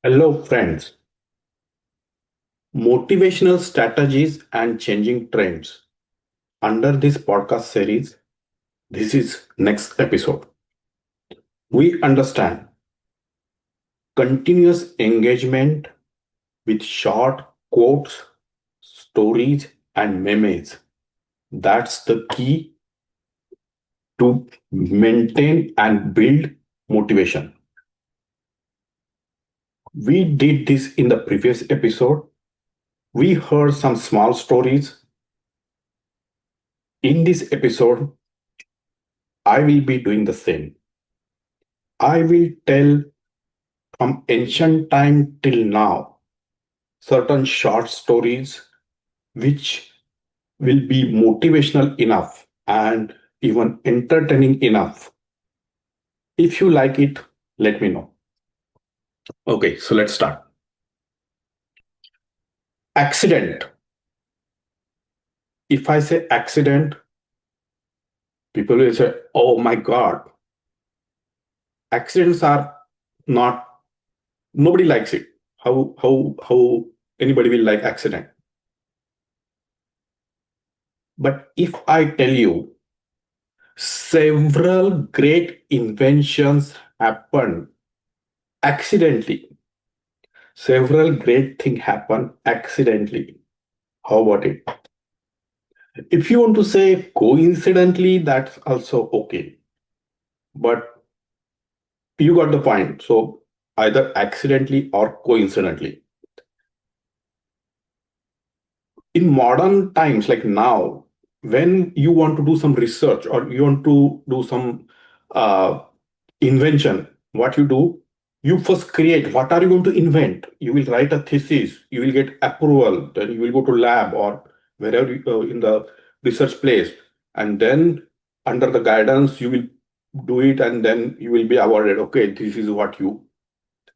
Hello, friends. Motivational strategies and changing trends. Under this podcast series, this is next episode. We understand continuous engagement with short quotes, stories, and memes. That's the key to maintain and build motivation. We did this in the previous episode. We heard some small stories. In this episode, I will be doing the same. I will tell from ancient time till now certain short stories which will be motivational enough and even entertaining enough. If you like it, let me know. Okay, so let's start. Accident. If I say accident, people will say, oh my God, accidents are not, nobody likes it. How anybody will like accident? But if I tell you several great inventions happened accidentally. Several great things happen accidentally. How about it? If you want to say coincidentally, that's also okay. But you got the point. So either accidentally or coincidentally. In modern times, like now, when you want to do some research or you want to do some uh, invention, what you do, you first create what are you going to invent. You will write a thesis, you will get approval, then you will go to lab or wherever in the research place, and then under the guidance you will do it, and then you will be awarded, okay, this is what you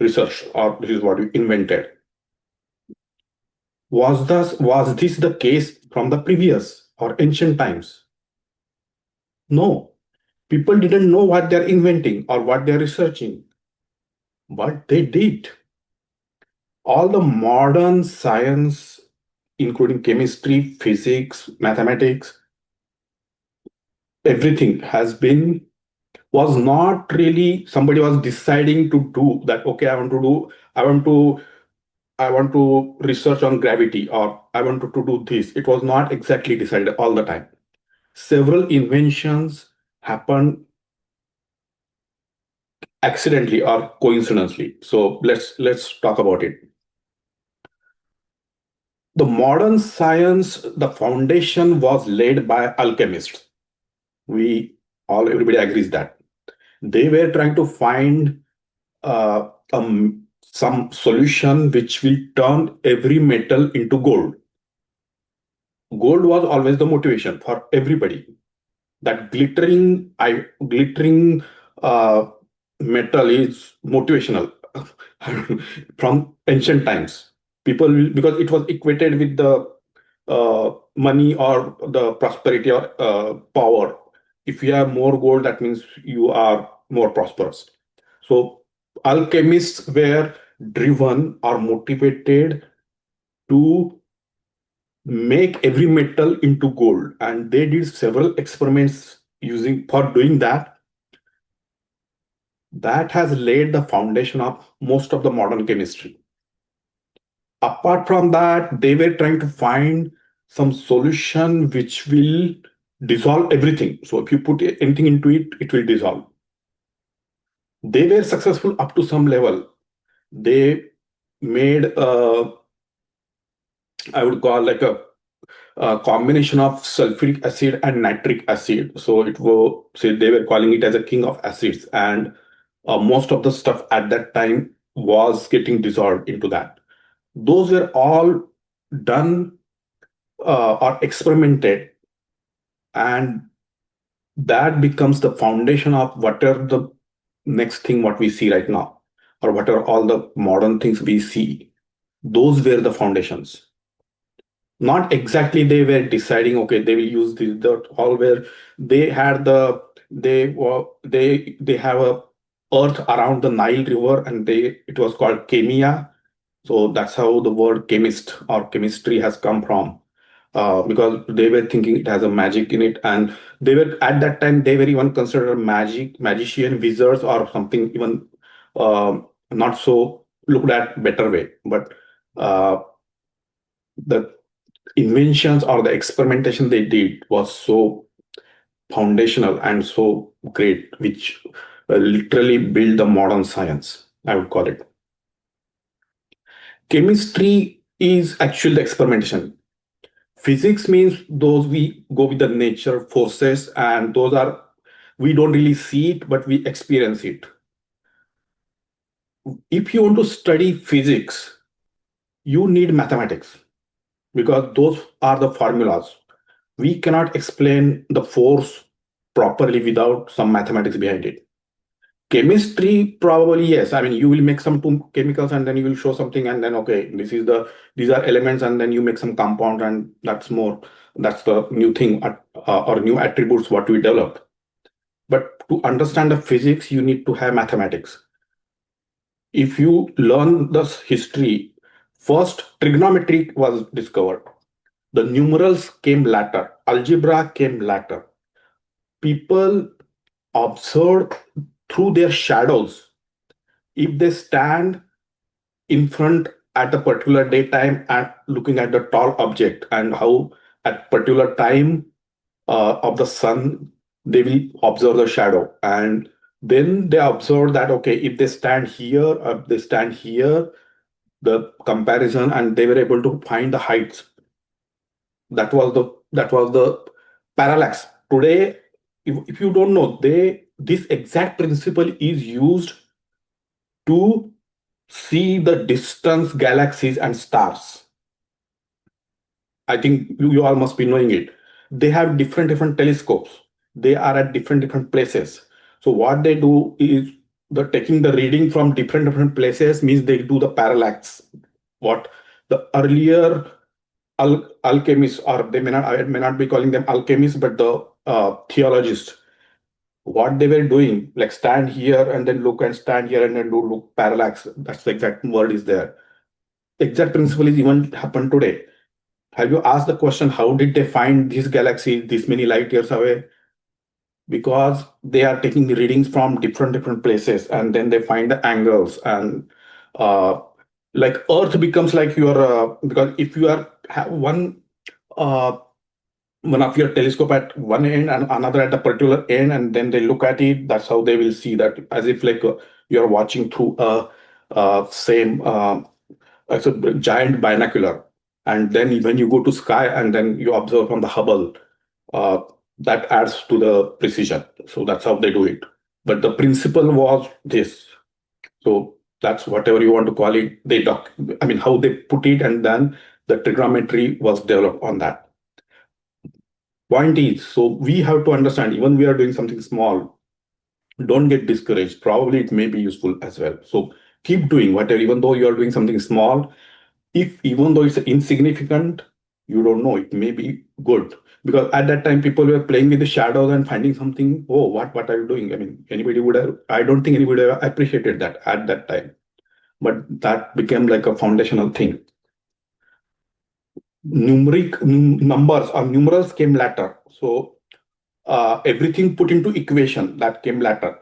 researched or this is what you invented. Was this the case from the previous or ancient times? No. People didn't know what they're inventing or what they're researching, but they did. All the modern science, including chemistry, physics, mathematics, everything was not really somebody was deciding to do that. Okay, I want to, I want to research on gravity or I want to do this. It was not exactly decided all the time. Several inventions happened accidentally or coincidentally. So let's talk about it. The modern science, the foundation was laid by alchemists. We all everybody agrees that they were trying to find some solution which will turn every metal into gold. Gold was always the motivation for everybody. That glittering uh, metal is motivational from ancient times. Because it was equated with the money or the prosperity or power. If you have more gold, that means you are more prosperous. So alchemists were driven or motivated to make every metal into gold, and they did several experiments using for doing that. That has laid the foundation of most of the modern chemistry. Apart from that, they were trying to find some solution which will dissolve everything. So if you put anything into it, it will dissolve. They were successful up to some level. They made I would call like a combination of sulfuric acid and nitric acid. So it was say they were calling it as a king of acids, and most of the stuff at that time was getting dissolved into that. Those were all done or experimented, and that becomes the foundation of whatever the next thing what we see right now, or what are all the modern things we see. Those were the foundations. Not exactly they were deciding, okay, they will use this, that all were they had the they were they have a earth around the Nile River, and it was called Kemia. So that's how the word chemist or chemistry has come from, because they were thinking it has a magic in it, and they were at that time they were even considered magician, wizards, or something even not so looked at better way. But uh, the inventions or the experimentation they did was so foundational and so great, which literally built the modern science, I would call it. Chemistry is actually the experimentation. Physics means those we go with the nature forces, and those are we don't really see it, but we experience it. If you want to study physics, you need mathematics because those are the formulas. We cannot explain the force properly without some mathematics behind it. Chemistry, probably yes. I mean, you will make some two chemicals and then you will show something, and then okay, these are elements, and then you make some compound, and that's the new thing or new attributes what we develop. But to understand the physics, you need to have mathematics. If you learn this history, first trigonometry was discovered. The numerals came later. Algebra came later. People observed through their shadows. If they stand in front at a particular daytime and looking at the tall object and how at particular time of the sun they will observe the shadow, and then they observe that okay, if they stand here or they stand here, the comparison, and they were able to find the heights. That was the parallax. Today, if you don't know, they this exact principle is used to see the distance galaxies and stars. I think you all must be knowing it. They have different telescopes. They are at different places. So what they do is the taking the reading from different places means they do the parallax. What the earlier alchemists, or they may not, I may not be calling them alchemists, but the theologists, what they were doing, like stand here and then look, and stand here and then do look parallax. That's the exact word is there. Exact principle is even happen today. Have you asked the question, how did they find this galaxy this many light years away? Because they are taking the readings from different places, and then they find the angles, and uh, like Earth becomes like your because if you are have uh, one of your telescope at one end and another at a particular end, and then they look at it, that's how they will see that, as if like you're watching through a same as a giant binocular. And then when you go to sky and then you observe from the Hubble, uh, that adds to the precision. So that's how they do it. But the principle was this. So that's whatever you want to call it. I mean, how they put it, and then the trigonometry was developed on that. Point is, so we have to understand, even we are doing something small, don't get discouraged. Probably it may be useful as well. So keep doing whatever, even though you are doing something small. If even though it's insignificant, you don't know, it may be good. Because at that time, people were playing with the shadows and finding something. Oh, what are you doing? I mean, anybody would have, I don't think anybody would have appreciated that at that time. But that became like a foundational thing. Numbers or numerals came later. So everything put into equation that came later.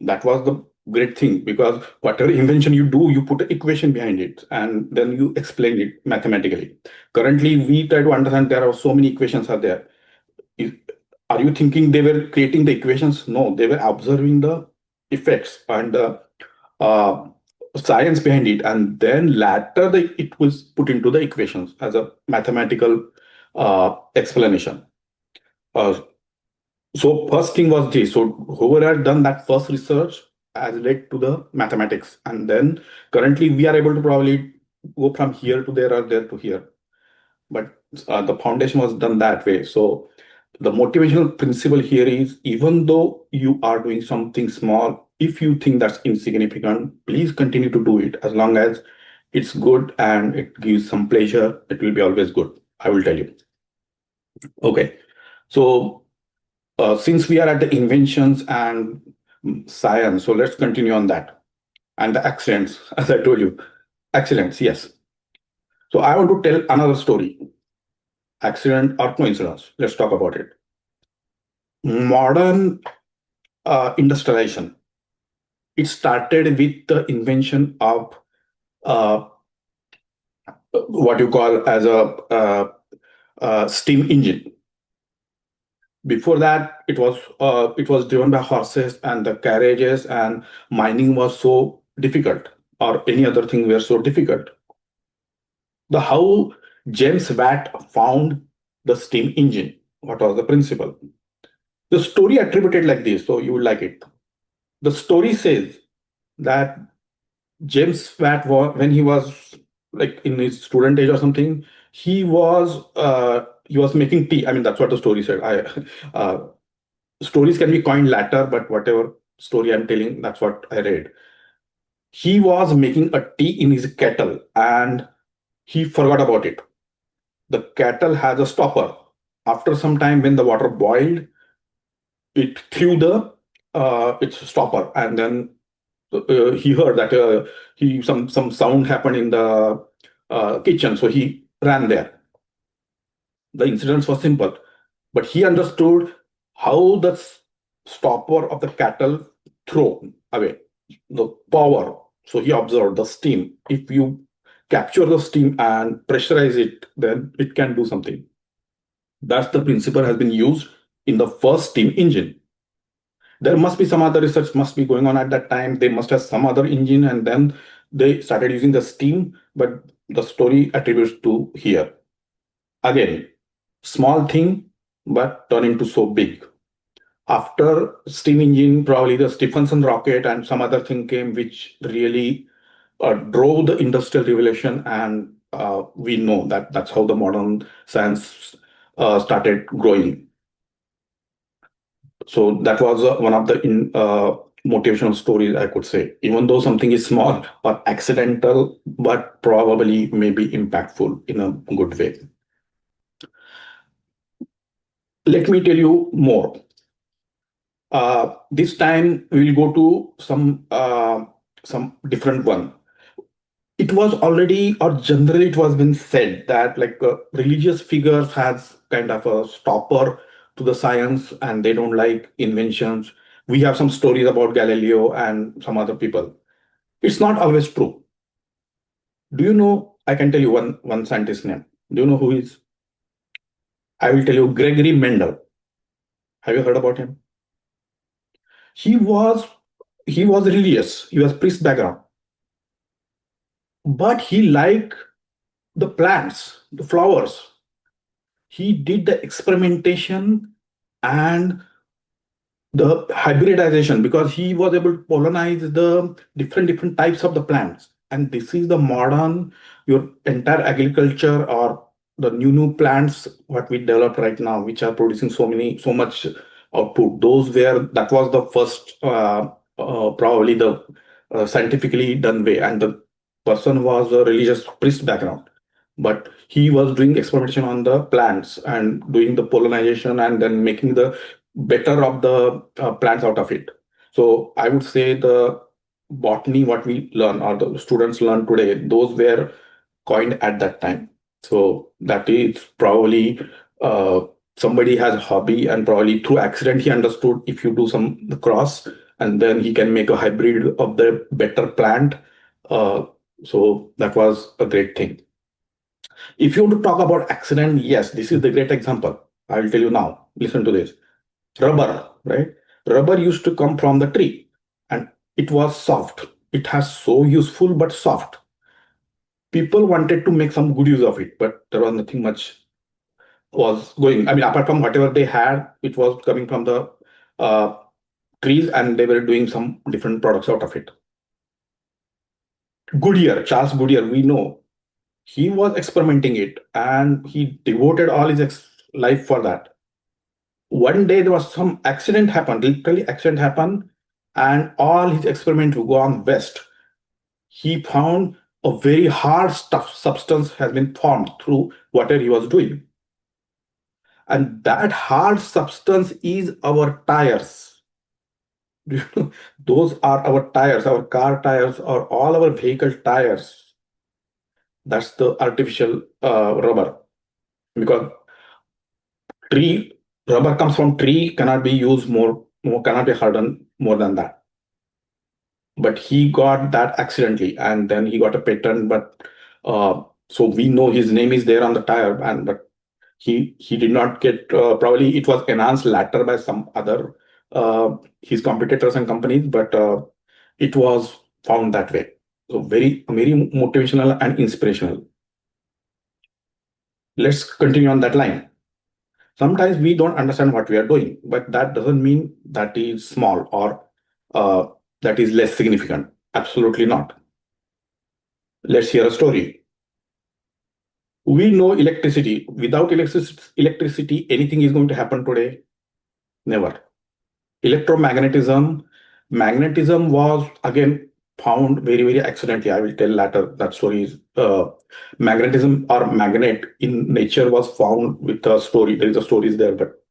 That was the great thing, because whatever invention you do, you put an equation behind it and then you explain it mathematically. Currently, we try to understand there are so many equations are there. Is- Are you thinking they were creating the equations? No, they were observing the effects and the uh, science behind it, and then later it was put into the equations as a mathematical explanation. Uh, so first thing was this. So whoever had done that first research has led to the mathematics. And then currently we are able to probably go from here to there or there to here. But the foundation was done that way. So the motivational principle here is, even though you are doing something small, if you think that's insignificant, please continue to do it. As long as it's good and it gives some pleasure, it will be always good. I will tell you. Okay. So since we are at the inventions and science. So let's continue on that. And the accidents, as I told you, accidents, yes. So I want to tell another story, accident or coincidence. Let's talk about it. Modern industrialization. It started with the invention of uh, what you call as a steam engine. Before that, it was driven by horses and the carriages, and mining was so difficult, or any other thing were so difficult. The how James Watt found the steam engine. What was the principle? The story attributed like this, so you will like it. The story says that James Watt, when he was like in his student age or something, he was making tea. I mean, that's what the story said. I stories can be coined later, but whatever story I'm telling, that's what I read. He was making a tea in his kettle and he forgot about it. The kettle has a stopper. After some time, when the water boiled, it threw the its stopper, and then he heard that he some sound happened in the kitchen, so he ran there. The incident was simple, but he understood how the stopper of the kettle throw away the power. So he observed the steam. If you capture the steam and pressurize it, then it can do something. That's the principle has been used in the first steam engine. There must be some other research must be going on at that time. They must have some other engine, and then they started using the steam. But the story attributes to here again, small thing, but turn into so big. After steam engine, probably the Stephenson rocket and some other thing came, which really drove the industrial revolution, and we know that that's how the modern science started growing. So that was one of the motivational stories, I could say. Even though something is small or accidental, but probably maybe impactful in a good way. Let me tell you more. This time we will go to some different one. It was already, or generally it was been said that like religious figures has kind of a stopper to the science, and they don't like inventions. We have some stories about Galileo and some other people. It's not always true. Do you know? I can tell you one scientist name. Do you know who is? I will tell you, Gregory Mendel. Have you heard about him? He was he was religious. He was priest background, but he liked the plants, the flowers. He did the experimentation and the hybridization, because he was able to pollinize the different types of the plants. And this is the modern your entire agriculture, or the new plants what we developed right now, which are producing so much output. Those were that was the first probably the scientifically done way, and the person was a religious priest background, but he was doing experimentation on the plants and doing the pollination and then making the better of the plants out of it. So I would say the botany, what we learn or the students learn today, those were coined at that time. So that is probably uh, somebody has a hobby, and probably through accident he understood if you do some the cross, and then he can make a hybrid of the better plant. Uh, so that was a great thing. If you want to talk about accident, yes, this is the great example. I will tell you now. Listen to this. Rubber, right? Rubber used to come from the tree, and it was soft. It has so useful but soft. People wanted to make some good use of it, but there was nothing much was going. I mean, apart from whatever they had, it was coming from the uh, trees, and they were doing some different products out of it. Goodyear, Charles Goodyear, we know he was experimenting it, and he devoted all his life for that. One day there was some accident happened, literally accident happened, and all his experiment gone west. He found a very hard stuff substance has been formed through whatever he was doing, and that hard substance is our tires. Those are our tires, our car tires, or all our vehicle tires. That's the artificial rubber. Because tree rubber comes from tree, cannot be used more, cannot be hardened more than that. But he got that accidentally, and then he got a patent. But so we know his name is there on the tire, and but he did not get. Probably it was enhanced later by some other his competitors and companies, but it was found that way. So very motivational and inspirational. Let's continue on that line. Sometimes we don't understand what we are doing, but that doesn't mean that is small or uh, that is less significant. Absolutely not. Let's hear a story. We know electricity. Without electricity, anything is going to happen today? Never. Electromagnetism, magnetism was again found very accidentally. I will tell later that story is magnetism or magnet in nature was found with a story. There is a story there, but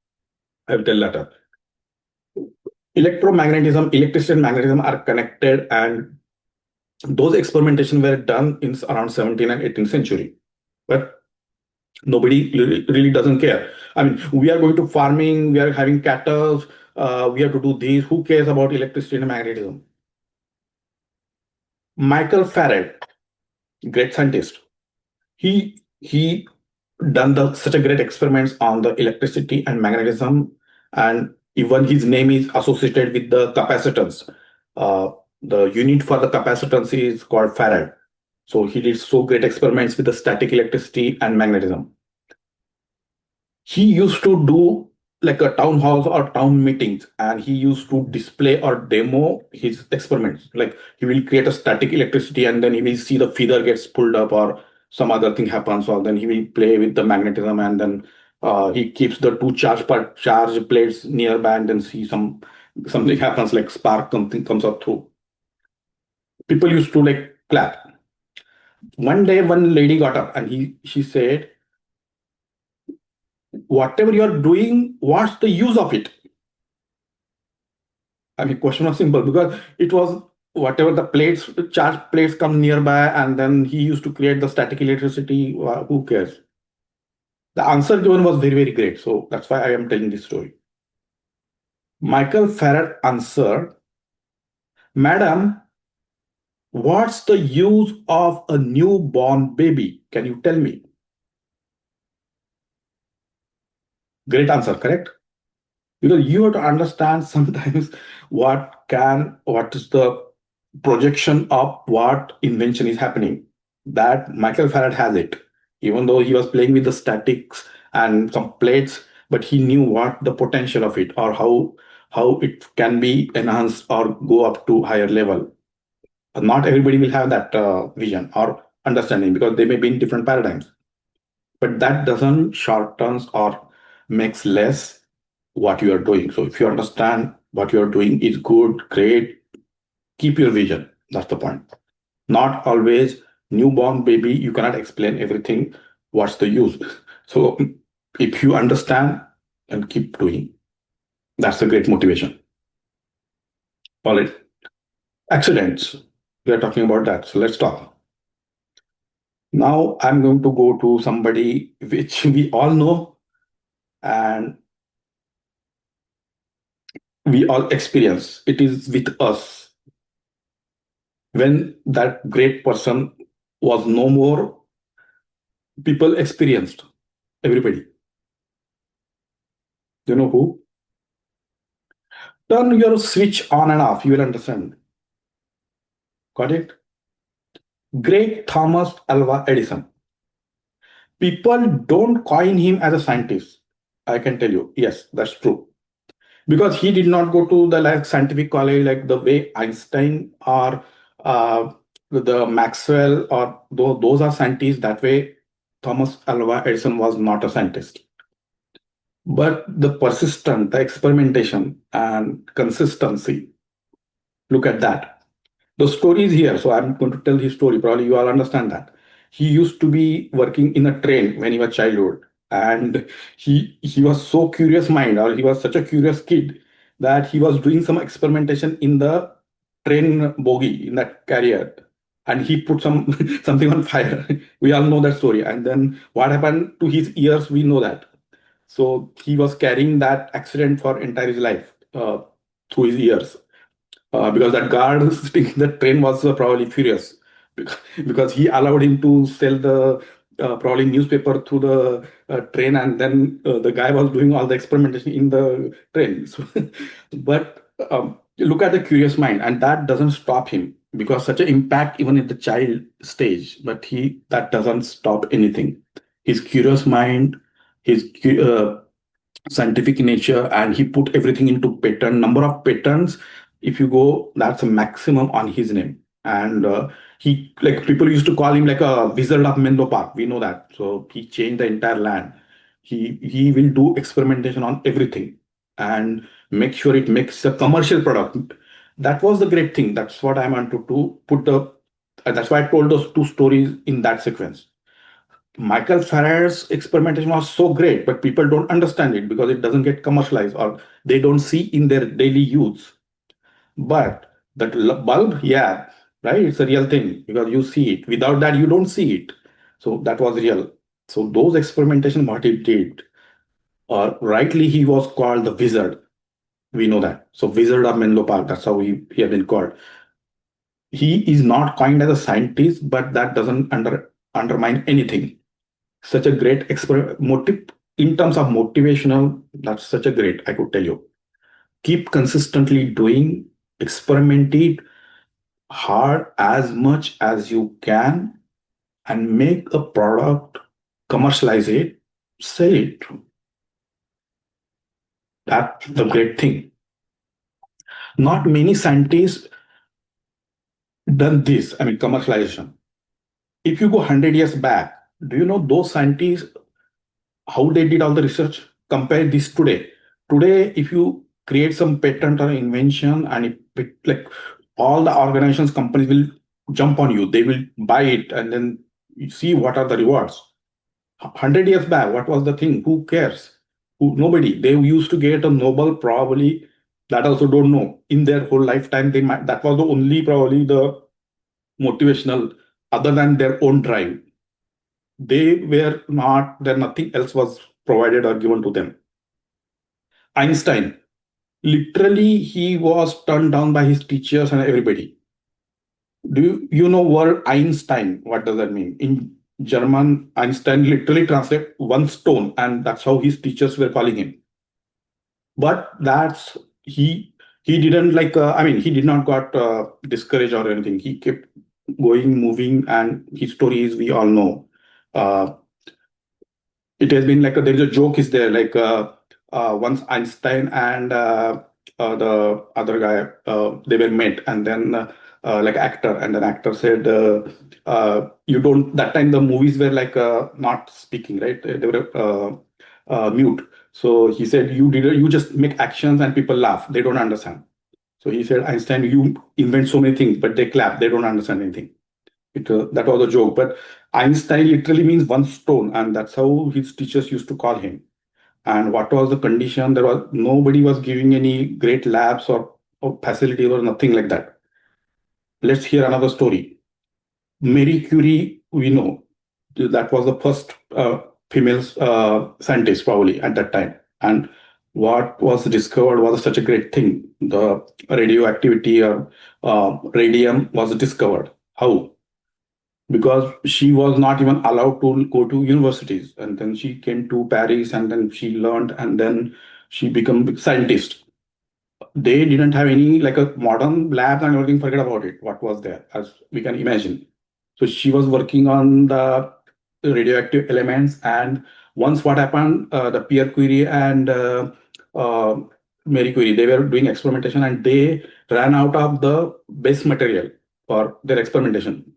I will tell later. Electromagnetism, electricity and magnetism are connected, and those experimentation were done in around 17th and 18th century. But nobody really doesn't care. I mean, we are going to farming, we are having cattle, we have to do this. Who cares about electricity and magnetism? Michael Farad, great scientist, he done such a great experiments on the electricity and magnetism, and even his name is associated with the capacitance. Uh, the unit for the capacitance is called Farad. So he did so great experiments with the static electricity and magnetism. He used to do like a town halls or town meetings, and he used to display or demo his experiments. Like he will create a static electricity, and then he will see the feather gets pulled up or some other thing happens, or then he will play with the magnetism, and then he keeps the two charge plates nearby, and then see something happens, like spark something comes up through. People used to like clap. One day one lady got up and she said, whatever you are doing, what's the use of it? I mean, question was simple because it was whatever the plates, charge plates come nearby, and then he used to create the static electricity. Who cares? The answer given was very great. So that's why I am telling this story. Michael Farad answered, Madam, what's the use of a newborn baby? Can you tell me? Great answer, correct? Because you have to understand sometimes what is the projection of what invention is happening. That Michael Farad has it, even though he was playing with the statics and some plates, but he knew what the potential of it, or how it can be enhanced or go up to higher level. Not everybody will have that vision or understanding because they may be in different paradigms, but that doesn't shortens or makes less what you are doing. So if you understand what you are doing is good, great, keep your vision. That's the point. Not always newborn baby, you cannot explain everything. What's the use? So if you understand and keep doing, that's a great motivation. All right. Accidents. We are talking about that. So let's talk. Now I'm going to go to somebody which we all know and we all experience. It is with us. When that great person was no more, people experienced. Everybody. You know who? Turn your switch on and off. You will understand. Got it? Great Thomas Alva Edison. People don't coin him as a scientist. I can tell you. Yes, that's true. Because he did not go to the like scientific college like the way Einstein or the Maxwell or those are scientists. That way, Thomas Alva Edison was not a scientist. But the persistence, the experimentation, and consistency. Look at that. The story is here, so I'm going to tell his story. Probably you all understand that. He used to be working in a train when he was childhood, and he was so curious mind, or he was such a curious kid that he was doing some experimentation in the train bogie in that carrier, and he put some something on fire. We all know that story. And then what happened to his ears, we know that. So he was carrying that accident for entire his life through his ears, because that guard sitting in the train was probably furious because he allowed him to sell the probably newspaper through the train, and then the guy was doing all the experimentation in the train. So, but look at the curious mind, and that doesn't stop him because such an impact even at the child stage. But he that doesn't stop anything. His curious mind, his scientific nature, and he put everything into patent number of patents. If you go, that's a maximum on his name. And he, like, people used to call him like a wizard of Menlo Park, we know that. So he changed the entire land. He will do experimentation on everything and make sure it makes a commercial product. That was the great thing. That's what I wanted to put the, that's why I told those two stories in that sequence. Michael Faraday's experimentation was so great, but people don't understand it because it doesn't get commercialized or they don't see in their daily use. But that bulb, yeah, right, it's a real thing because you see it. Without that, you don't see it. So that was real. So those experimentation, what he did, or rightly he was called the wizard. We know that. So Wizard of Menlo Park, that's how he had been called. He is not coined as a scientist, but that doesn't undermine anything. Such a great motive in terms of motivational. That's such a great, I could tell you. Keep consistently doing, experiment it hard as much as you can, and make a product, commercialize it, sell it. That's the great thing. Not many scientists done this. I mean, commercialization. If you go 100 years back, do you know those scientists how they did all the research? Compare this today. Today, if you create some patent or invention, and like all the organizations, companies will jump on you. They will buy it, and then you see what are the rewards. 100 years back, what was the thing? Who cares? Nobody. They used to get a Nobel probably, that also don't know in their whole lifetime. They might, that was the only probably the motivational, other than their own drive. They were not there. Nothing else was provided or given to them. Einstein, literally, he was turned down by his teachers and everybody. Do you know word Einstein? What does that mean? In German, Einstein literally translate one stone, and that's how his teachers were calling him. But that's he didn't like. I mean, he did not got discouraged or anything. He kept going, moving, and his stories we all know. Uh, it has been like there is a joke is there, like once Einstein and the other guy, they were met, and then like actor, and then actor said, you don't, that time the movies were like not speaking, right, they were mute. So he said, you just make actions and people laugh, they don't understand. So he said, Einstein, you invent so many things but they clap, they don't understand anything. That was a joke, but Einstein literally means one stone, and that's how his teachers used to call him. And what was the condition? There was nobody was giving any great labs or facilities or nothing like that. Let's hear another story. Marie Curie, we know that was the first female scientist probably at that time. And what was discovered was such a great thing. The radioactivity or radium was discovered. How? Because she was not even allowed to go to universities, and then she came to Paris, and then she learned, and then she became a scientist. They didn't have any like a modern labs and everything, forget about it, what was there, as we can imagine. So she was working on the radioactive elements, and once what happened, the Pierre Curie and uh, Marie Curie, they were doing experimentation, and they ran out of the base material for their experimentation.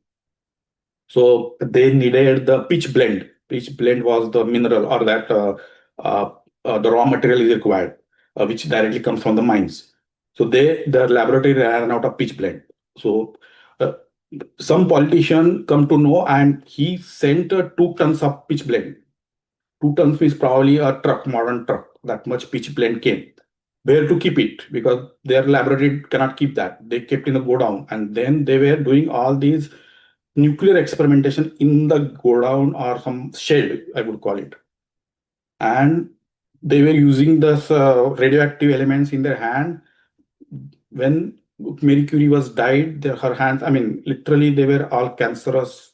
So they needed the pitch blend. Pitch blend was the mineral, or that the raw material is required, which directly comes from the mines. So the laboratory ran out of pitch blend. So uh, some politician come to know, and he sent 2 tons of pitch blend. 2 tons means probably a truck, modern truck. That much pitch blend came. where to keep it, because their laboratory cannot keep that. They kept in the godown, and then they were doing all these nuclear experimentation in the godown or some shed, I would call it. And they were using this radioactive elements in their hand. When Marie Curie was died, her hands, I mean, literally, they were all cancerous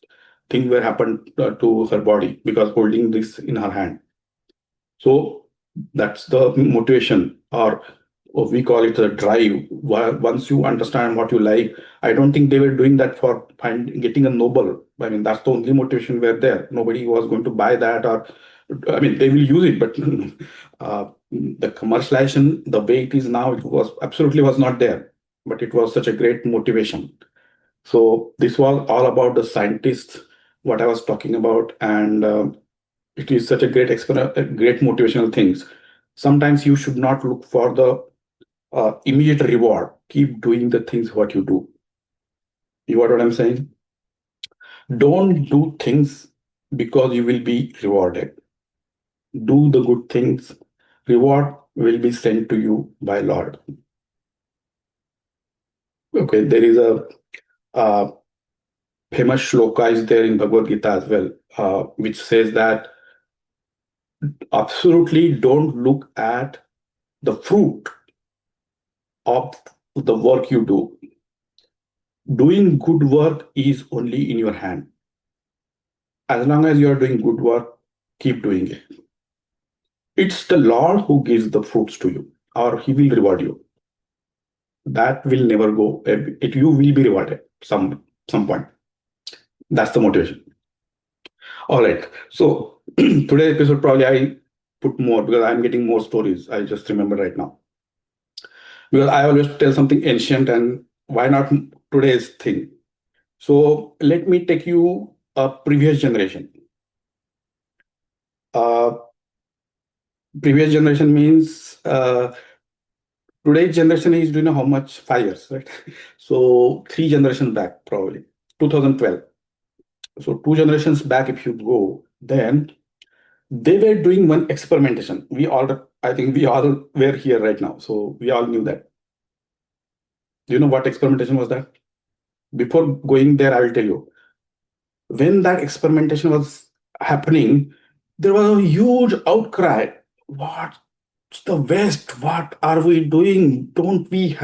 thing were happened to her body because holding this in her hand. So that's the motivation, or we call it a drive. Once you understand what you like, I don't think they were doing that for getting a Nobel. I mean, that's the only motivation were there. Nobody was going to buy that, or I mean, they will use it, but the commercialization, the way it is now, it was absolutely was not there. But it was such a great motivation. So this was all about the scientists, what I was talking about, and it is such a great motivational things. Sometimes you should not look for the immediate reward. Keep doing the things what you do. You know what I'm saying? Don't do things because you will be rewarded. Do the good things. Reward will be sent to you by Lord. Okay, there is a uh, famous shloka is there in Bhagavad Gita as well, which says that absolutely don't look at the fruit of the work you do. Doing good work is only in your hand. As long as you are doing good work, keep doing it. It's the Lord who gives the fruits to you, or He will reward you. That will never go. You will be rewarded some point. That's the motivation. All right. So today's episode probably I put more because I'm getting more stories. I just remember right now, because I always tell something ancient, and why not today's thing? So let me take you a previous generation. Uh, Previous generation means today's generation is, do you know how much? 5 years, right? So 3 generations back, probably 2012. So 2 generations back, if you go, then they were doing one experimentation. I think we all were here right now, so we all knew that. Do you know what experimentation was that? Before going there, I will tell you. When that experimentation was happening, there was a huge outcry. What the West, what are we doing? We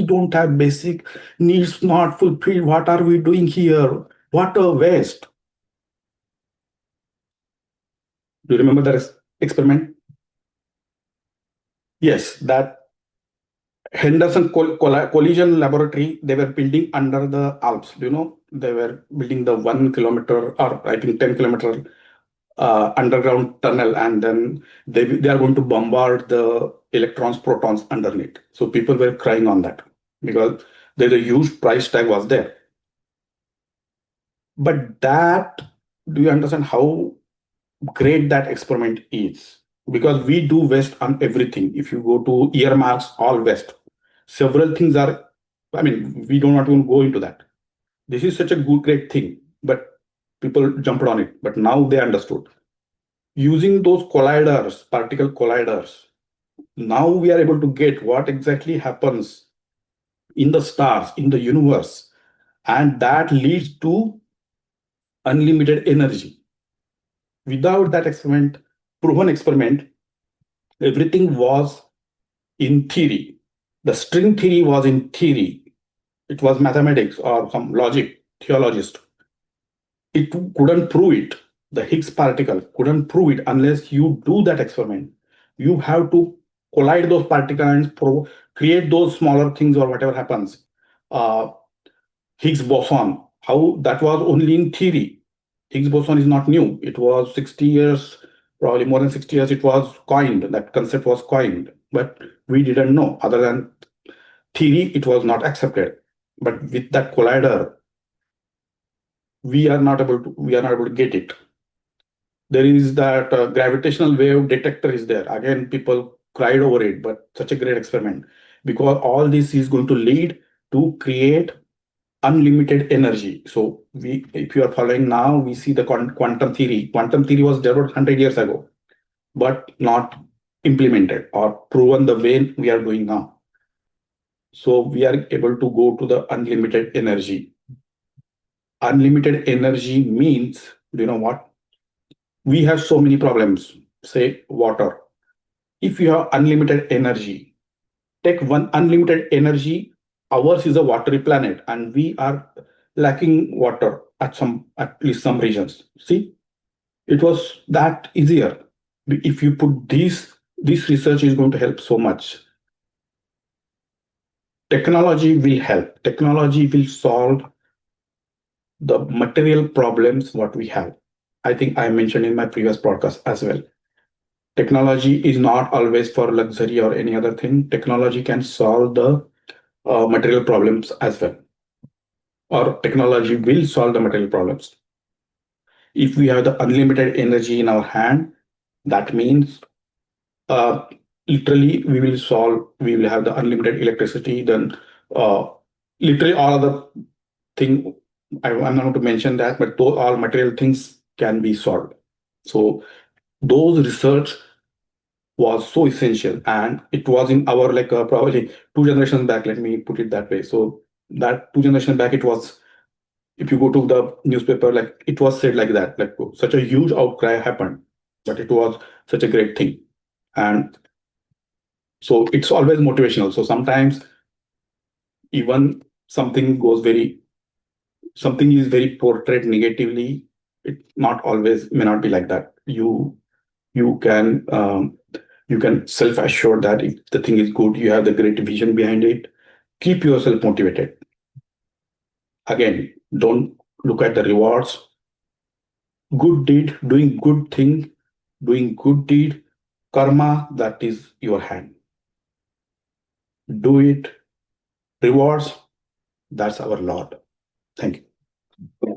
don't have basic needs not fulfilled. What are we doing here? What a waste. Do you remember that experiment? Yes, that Henderson Collision Laboratory, they were building under the Alps. Do you know? They were building the 1 kilometer, or I think 10 kilometer underground tunnel, and then they are going to bombard the electrons, protons underneath. So people were crying on that because there's a huge price tag was there. But that, do you understand how great that experiment is? Because we do waste on everything. If you go to earmarks, all waste. Several things are, I mean, we don't want to go into that. This is such a good, great thing, but people jumped on it. But now they understood. Using those colliders, particle colliders, now we are able to get what exactly happens in the stars, in the universe, and that leads to unlimited energy. Without that proven experiment, everything was in theory. The string theory was in theory. It was mathematics or some logic, theologist. It couldn't prove it. The Higgs particle couldn't prove it unless you do that experiment. You have to collide those particles and create those smaller things or whatever happens. Uh, Higgs boson, how that was only in theory. Higgs boson is not new. It was 60 years, probably more than 60 years, it was coined. That concept was coined. But we didn't know. Other than theory, it was not accepted. But with that collider, we are not able to get it. There is that gravitational wave detector is there. Again, people cried over it, but such a great experiment, because all this is going to lead to create unlimited energy. So if you are following now, we see the quantum theory. Quantum theory was developed 100 years ago, but not implemented or proven the way we are doing now. So we are able to go to the unlimited energy. Unlimited energy means, you know what? We have so many problems, say water. If you have unlimited energy, take one unlimited energy. Ours is a watery planet, and we are lacking water at least some regions. See, it was that easier. If you put this research is going to help so much. Technology will help. Technology will solve the material problems what we have. I think I mentioned in my previous podcast as well. Technology is not always for luxury or any other thing. Technology can solve the material problems as well, or technology will solve the material problems. If we have the unlimited energy in our hand, that means uh, literally we will have the unlimited electricity. Then literally all other thing, I'm not going to mention that, but those all material things can be solved. So those research was so essential, and it was in our like probably two generations back, let me put it that way. So that two generations back, it was, if you go to the newspaper, like it was said like that, like such a huge outcry happened, but it was such a great thing. And so it's always motivational. So sometimes even something goes very, something is very portrayed negatively, it not always may not be like that. You can you can self assure that if the thing is good, you have the great vision behind it. Keep yourself motivated. Again, don't look at the rewards. Good deed, doing good thing, doing good deed, karma, that is your hand. Do it. Rewards, that's our Lord. Thank you.